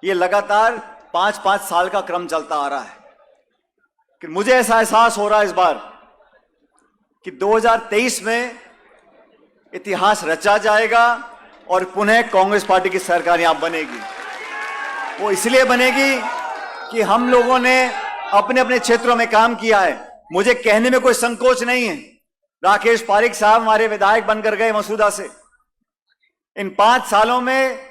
ये लगातार 5-5 साल का क्रम चलता आ रहा है कि मुझे ऐसा एहसास हो रहा है इस बार कि 2023 में इतिहास रचा जाएगा और पुनः कांग्रेस पार्टी की सरकार यहां बनेगी। वो इसलिए बनेगी कि हम लोगों ने अपने अपने क्षेत्रों में काम किया है। मुझे कहने में कोई संकोच नहीं है। राकेश पारिक साहब हमारे विधायक बनकर गए मसूदा से। इन 5 सालों में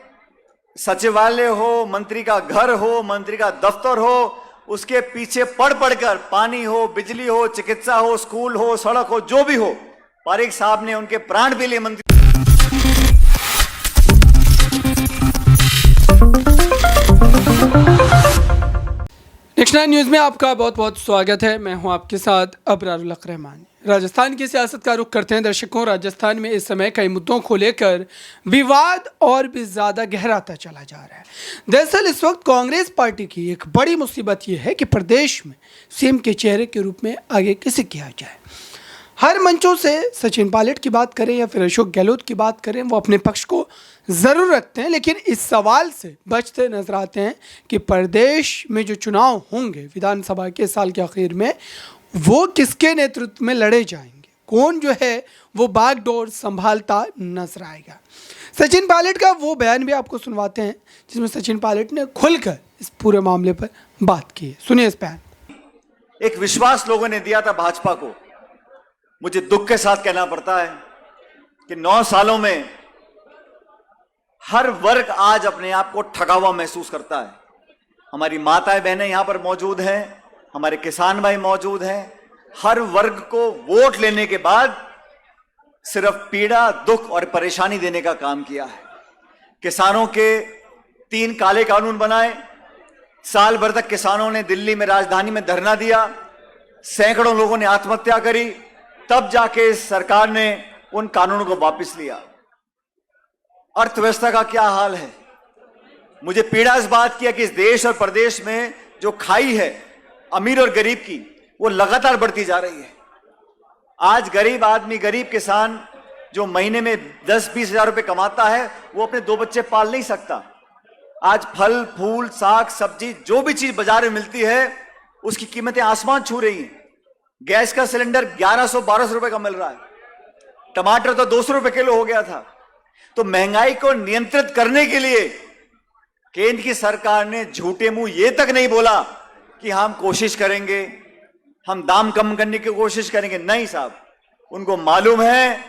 सचिवालय हो, मंत्री का घर हो, मंत्री का दफ्तर हो, उसके पीछे पढ़ पढ़कर पानी हो, बिजली हो, चिकित्सा हो, स्कूल हो, सड़क हो, जो भी हो, पारिक साहब ने उनके प्राण भी लिए। मंत्री नेक्स्ट 9 न्यूज़ में आपका बहुत बहुत स्वागत है। मैं हूं आपके साथ अबरारुल हक रहमान। राजस्थान की सियासत का रुख करते हैं दर्शकों। राजस्थान में इस समय कई मुद्दों को लेकर विवाद और भी ज़्यादा गहराता चला जा रहा है। दरअसल इस वक्त कांग्रेस पार्टी की एक बड़ी मुसीबत यह है कि प्रदेश में सीएम के चेहरे के रूप में आगे किसे किया जाए। हर मंचों से सचिन पायलट की बात करें या फिर अशोक गहलोत की बात करें, वो अपने पक्ष को ज़रूर रखते हैं, लेकिन इस सवाल से बचते नजर आते हैं कि प्रदेश में जो चुनाव होंगे विधानसभा के साल के आखिर में, वो किसके नेतृत्व में लड़े जाएंगे, कौन जो है वो बागडोर संभालता नजर आएगा। सचिन पायलट का वो बयान भी आपको सुनवाते हैं जिसमें सचिन पायलट ने खुलकर इस पूरे मामले पर बात की है। सुनिए इस बयान। एक विश्वास लोगों ने दिया था भाजपा को। मुझे दुख के साथ कहना पड़ता है कि 9 सालों में हर वर्ग आज अपने आप को ठगा हुआ महसूस करता है। हमारी माताएं बहनें यहां पर मौजूद हैं, हमारे किसान भाई मौजूद हैं। हर वर्ग को वोट लेने के बाद सिर्फ पीड़ा, दुख और परेशानी देने का काम किया है। किसानों के 3 काले कानून बनाए। साल भर तक किसानों ने दिल्ली में, राजधानी में धरना दिया। सैकड़ों लोगों ने आत्महत्या करी। तब जाके सरकार ने उन कानूनों को वापस लिया। अर्थव्यवस्था का क्या हाल है। मुझे पीड़ा इस बात की है कि इस देश और प्रदेश में जो खाई है अमीर और गरीब की, वो लगातार बढ़ती जा रही है। आज गरीब आदमी, गरीब किसान जो महीने में 10-20 हजार रुपए कमाता है, वो अपने 2 बच्चे पाल नहीं सकता। आज फल फूल, साग सब्जी, जो भी चीज बाजार में मिलती है, उसकी कीमतें आसमान छू रही हैं। गैस का सिलेंडर 1100-1200 रुपए का मिल रहा है। टमाटर तो 200 रुपए किलो हो गया था। तो महंगाई को नियंत्रित करने के लिए केंद्र की सरकार ने झूठे मुंह ये तक नहीं बोला कि हम कोशिश करेंगे, हम दाम कम करने की कोशिश करेंगे। नहीं साहब, उनको मालूम है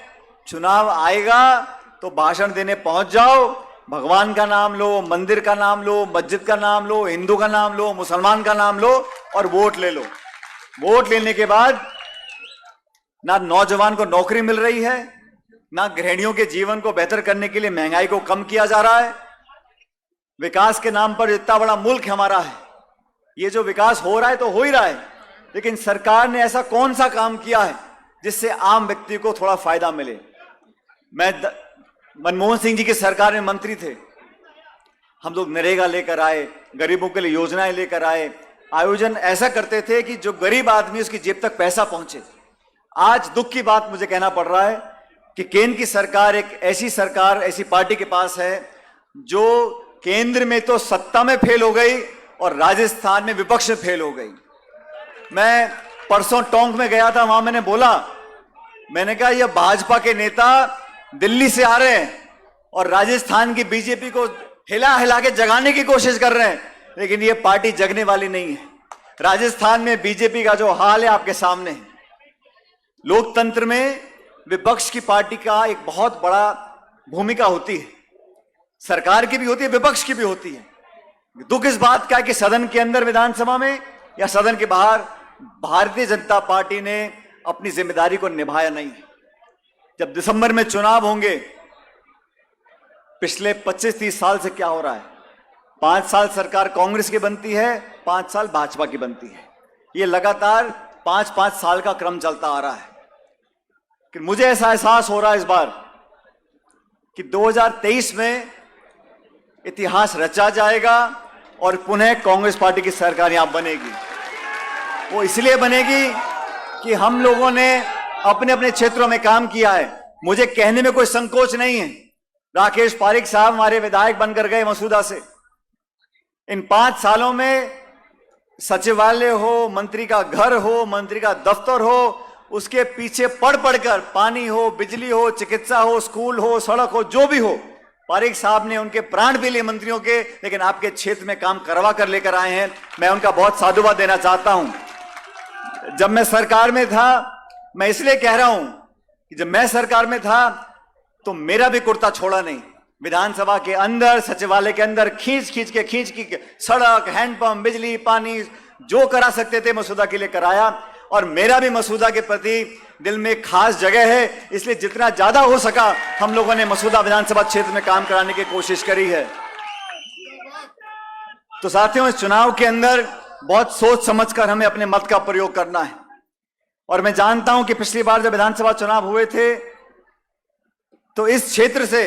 चुनाव आएगा तो भाषण देने पहुंच जाओ, भगवान का नाम लो, मंदिर का नाम लो, मस्जिद का नाम लो, हिंदू का नाम लो, मुसलमान का नाम लो और वोट ले लो। वोट लेने के बाद ना नौजवान को नौकरी मिल रही है, ना गृहिणियों के जीवन को बेहतर करने के लिए महंगाई को कम किया जा रहा है। विकास के नाम पर इतना बड़ा मुल्क हमारा है, ये जो विकास हो रहा है तो हो ही रहा है, लेकिन सरकार ने ऐसा कौन सा काम किया है जिससे आम व्यक्ति को थोड़ा फायदा मिले। मैं मनमोहन सिंह जी की सरकार में मंत्री थे। हम लोग नरेगा लेकर आए, गरीबों के लिए योजनाएं लेकर आए, आयोजन ऐसा करते थे कि जो गरीब आदमी उसकी जेब तक पैसा पहुंचे। आज दुख की बात मुझे कहना पड़ रहा है कि केंद्र की सरकार एक ऐसी सरकार, ऐसी पार्टी के पास है जो केंद्र में तो सत्ता में फेल हो गई और राजस्थान में विपक्ष में फेल हो गई। मैं परसों टोंक में गया था, वहां मैंने कहा यह भाजपा के नेता दिल्ली से आ रहे हैं और राजस्थान की बीजेपी को हिला हिला के जगाने की कोशिश कर रहे हैं, लेकिन यह पार्टी जगने वाली नहीं है। राजस्थान में बीजेपी का जो हाल है आपके सामने है। लोकतंत्र में विपक्ष की पार्टी का एक बहुत बड़ा भूमिका होती है, सरकार की भी होती है, विपक्ष की भी होती है। दुख इस बात का है कि सदन के अंदर विधानसभा में या सदन के बाहर भारतीय जनता पार्टी ने अपनी जिम्मेदारी को निभाया नहीं। जब दिसंबर में चुनाव होंगे, पिछले 25-30 साल से क्या हो रहा है, 5 साल सरकार कांग्रेस की बनती है, 5 साल भाजपा की बनती है। ये लगातार 5-5 साल का क्रम चलता आ रहा है कि मुझे ऐसा एहसास हो रहा है इस बार कि 2023 में इतिहास रचा जाएगा और पुनः कांग्रेस पार्टी की सरकार यहां बनेगी। वो इसलिए बनेगी कि हम लोगों ने अपने अपने क्षेत्रों में काम किया है। मुझे कहने में कोई संकोच नहीं है। राकेश पारिक साहब हमारे विधायक बनकर गए मसूदा से। इन 5 सालों में सचिवालय हो, मंत्री का घर हो, मंत्री का दफ्तर हो, उसके पीछे पढ़ पढ़कर पानी हो, बिजली हो, चिकित्सा हो, स्कूल हो, सड़क हो, जो भी हो, पारेख साहब ने उनके प्राण भी लिए मंत्रियों के, लेकिन आपके क्षेत्र में काम करवा कर लेकर आए हैं। मैं उनका बहुत साधुवाद देना चाहता हूं। जब मैं सरकार में था, मैं इसलिए कह रहा हूं कि जब मैं सरकार में था तो मेरा भी कुर्ता छोड़ा नहीं। विधानसभा के अंदर, सचिवालय के अंदर खींच के सड़क, हैंडपंप, बिजली, पानी जो करा सकते थे मसूदा के लिए कराया। और मेरा भी मसूदा के प्रति दिल में खास जगह है, इसलिए जितना ज्यादा हो सका हम लोगों ने मसूदा विधानसभा क्षेत्र में काम कराने की कोशिश करी है। तो साथियों, इस चुनाव के अंदर बहुत सोच समझकर हमें अपने मत का प्रयोग करना है। और मैं जानता हूं कि पिछली बार जब विधानसभा चुनाव हुए थे तो इस क्षेत्र से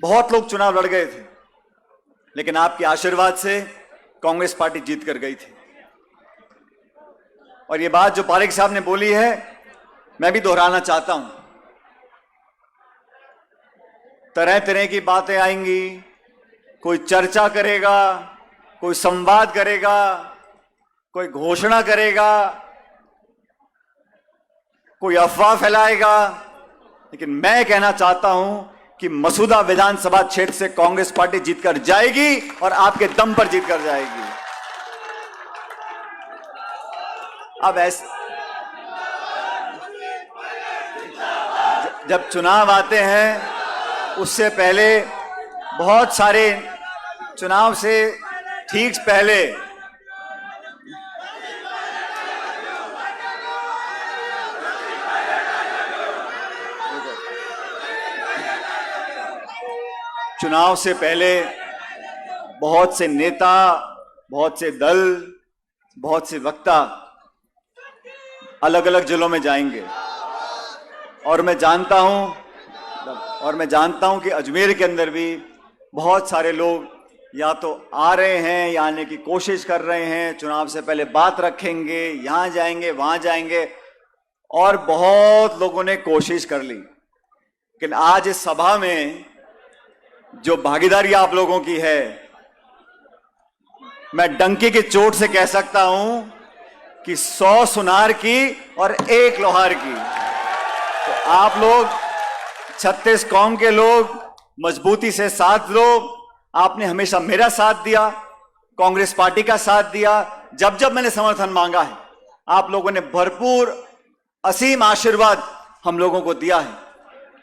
बहुत लोग चुनाव लड़ गए थे, लेकिन आपके आशीर्वाद से कांग्रेस पार्टी जीत कर गई थी। और ये बात जो पारेख साहब ने बोली है, मैं भी दोहराना चाहता हूं। तरह तरह की बातें आएंगी, कोई चर्चा करेगा, कोई संवाद करेगा, कोई घोषणा करेगा, कोई अफवाह फैलाएगा, लेकिन मैं कहना चाहता हूं कि मसूदा विधानसभा क्षेत्र से कांग्रेस पार्टी जीतकर जाएगी और आपके दम पर जीतकर जाएगी। अब ऐसे जब चुनाव आते हैं उससे पहले, बहुत सारे चुनाव से ठीक पहले चुनाव से पहले बहुत से नेता, बहुत से दल, बहुत से वक्ता अलग अलग जिलों में जाएंगे। और मैं जानता हूं कि अजमेर के अंदर भी बहुत सारे लोग या तो आ रहे हैं या आने की कोशिश कर रहे हैं, चुनाव से पहले बात रखेंगे, यहां जाएंगे, वहां जाएंगे, और बहुत लोगों ने कोशिश कर ली। लेकिन आज इस सभा में जो भागीदारी आप लोगों की है, मैं डंके की चोट से कह सकता हूं कि 100 सुनार की और 1 लोहार की। तो आप लोग 36 कौम के लोग मजबूती से साथ दो। आपने हमेशा मेरा साथ दिया, कांग्रेस पार्टी का साथ दिया। जब जब मैंने समर्थन मांगा है, आप लोगों ने भरपूर असीम आशीर्वाद हम लोगों को दिया है।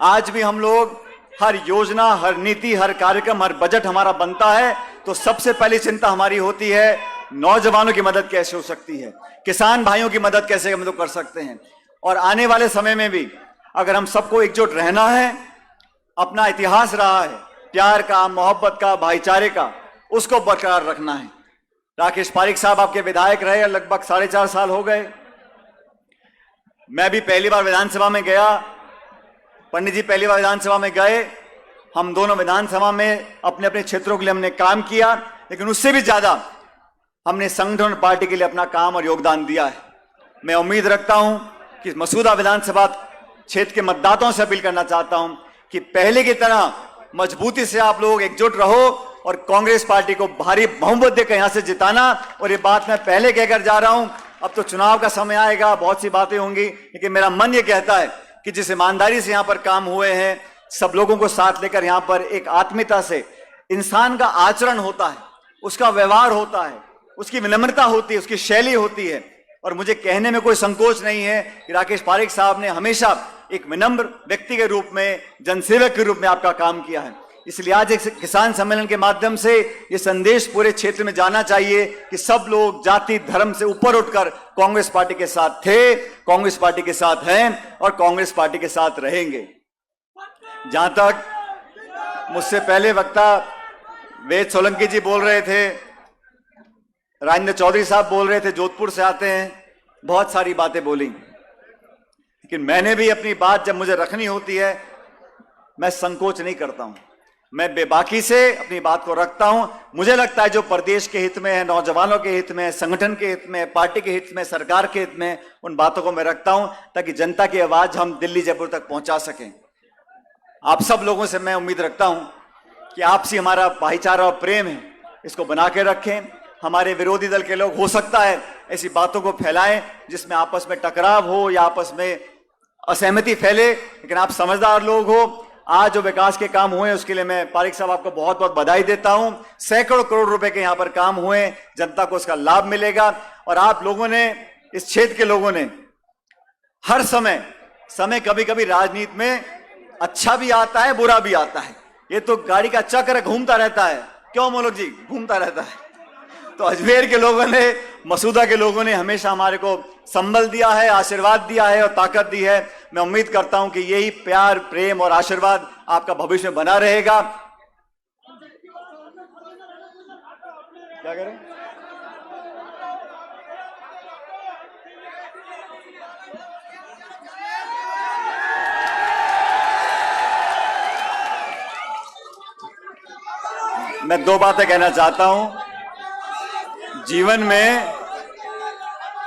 आज भी हम लोग हर योजना, हर नीति, हर कार्यक्रम, हर बजट हमारा बनता है तो सबसे पहली चिंता हमारी होती है नौजवानों की मदद कैसे हो सकती है, किसान भाइयों की मदद कैसे हम लोग कर सकते हैं। और आने वाले समय में भी अगर हम सबको एकजुट रहना है, अपना इतिहास रहा है प्यार का, मोहब्बत का, भाईचारे का, उसको बरकरार रखना है। राकेश पारेख साहब आपके विधायक रहे लगभग 4.5 साल हो गए। मैं भी पहली बार विधानसभा में गया, पंडित जी पहली बार विधानसभा में गए। हम दोनों विधानसभा में अपने अपने क्षेत्रों के लिए हमने काम किया, लेकिन उससे भी ज्यादा हमने संगठन पार्टी के लिए अपना काम और योगदान दिया है। मैं उम्मीद रखता हूं कि मसूदा विधानसभा क्षेत्र के मतदाताओं से अपील करना चाहता हूं कि पहले की तरह मजबूती से आप लोग एकजुट रहो और कांग्रेस पार्टी को भारी बहुमत देकर यहां से जिताना। और ये बात मैं पहले कहकर जा रहा हूं, अब तो चुनाव का समय आएगा, बहुत सी बातें होंगी, लेकिन मेरा मन ये कहता है कि जिस ईमानदारी से यहां पर काम हुए हैं, सब लोगों को साथ लेकर यहां पर एक आत्मीयता से इंसान का आचरण होता है, उसका व्यवहार होता है, उसकी विनम्रता होती है, उसकी शैली होती है। और मुझे कहने में कोई संकोच नहीं है कि राकेश पारेख साहब ने हमेशा एक विनम्र व्यक्ति के रूप में, जनसेवक के रूप में आपका काम किया है। इसलिए आज एक किसान सम्मेलन के माध्यम से ये संदेश पूरे क्षेत्र में जाना चाहिए कि सब लोग जाति धर्म से ऊपर उठकर कांग्रेस पार्टी के साथ थे, कांग्रेस पार्टी के साथ हैं और कांग्रेस पार्टी के साथ रहेंगे। जहां तक मुझसे पहले वक्ता वेद सोलंकी जी बोल रहे थे, राजेंद्र चौधरी साहब बोल रहे थे, जोधपुर से आते हैं, बहुत सारी बातें बोली, लेकिन मैंने भी अपनी बात जब मुझे रखनी होती है, मैं संकोच नहीं करता हूं, मैं बेबाकी से अपनी बात को रखता हूं। मुझे लगता है जो प्रदेश के हित में है, नौजवानों के हित में, संगठन के हित में, पार्टी के हित में, सरकार के हित में, उन बातों को मैं रखता हूं ताकि जनता की आवाज हम दिल्ली जयपुर तक पहुंचा सकें। आप सब लोगों से मैं उम्मीद रखता हूं कि आपसी हमारा भाईचारा और प्रेम है, इसको बना के रखें। हमारे विरोधी दल के लोग हो सकता है ऐसी बातों को फैलाएं जिसमें आपस में टकराव हो या आपस में असहमति फैले, लेकिन आप समझदार लोग हो। आज जो विकास के काम हुए उसके लिए मैं पारिक साहब आपको बहुत बहुत बधाई देता हूं। सैकड़ों करोड़ रुपए के यहां पर काम हुए, जनता को उसका लाभ मिलेगा। और आप लोगों ने, इस क्षेत्र के लोगों ने हर समय कभी कभी राजनीति में अच्छा भी आता है, बुरा भी आता है। ये तो गाड़ी का चक्र घूमता रहता है, क्यों मोलक जी, घूमता रहता है। तो अजमेर के लोगों ने, मसूदा के लोगों ने हमेशा हमारे को संबल दिया है, आशीर्वाद दिया है और ताकत दी है। मैं उम्मीद करता हूं कि यही प्यार, प्रेम और आशीर्वाद आपका भविष्य में बना रहेगा। क्या करें? मैं दो बातें कहना चाहता हूं। जीवन में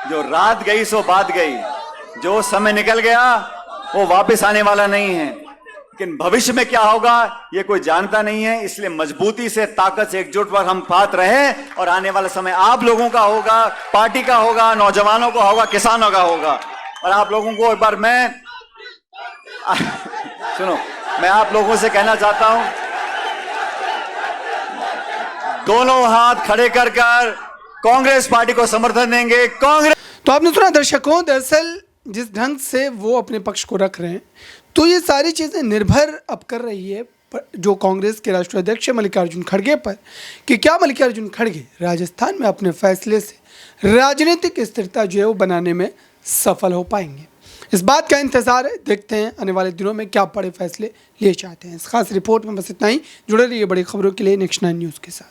जो रात गई सो बात गई, जो समय निकल गया वो वापस आने वाला नहीं है, लेकिन भविष्य में क्या होगा ये कोई जानता नहीं है। इसलिए मजबूती से, ताकत से, एकजुट पर हम साथ रहें और आने वाला समय आप लोगों का होगा, पार्टी का होगा, नौजवानों का होगा, किसानों का होगा। और आप लोगों को एक बार मैं सुनो, मैं आप लोगों से कहना चाहता हूं, दोनों हाथ खड़े कर कांग्रेस पार्टी को समर्थन देंगे। कांग्रेस। तो आपने सुना दर्शकों, दरअसल जिस ढंग से वो अपने पक्ष को रख रहे हैं, तो ये सारी चीज़ें निर्भर अब कर रही है जो कांग्रेस के राष्ट्रीय अध्यक्ष मल्लिकार्जुन खड़गे पर, कि क्या मल्लिकार्जुन खड़गे राजस्थान में अपने फैसले से राजनीतिक स्थिरता जो है वो बनाने में सफल हो पाएंगे। इस बात का इंतजार है, देखते हैं आने वाले दिनों में क्या बड़े फैसले लिए जाते हैं। इस खास रिपोर्ट में बस इतना ही। जुड़े रहिए बड़ी खबरों के लिए नेक्स्ट 9 न्यूज़ के साथ।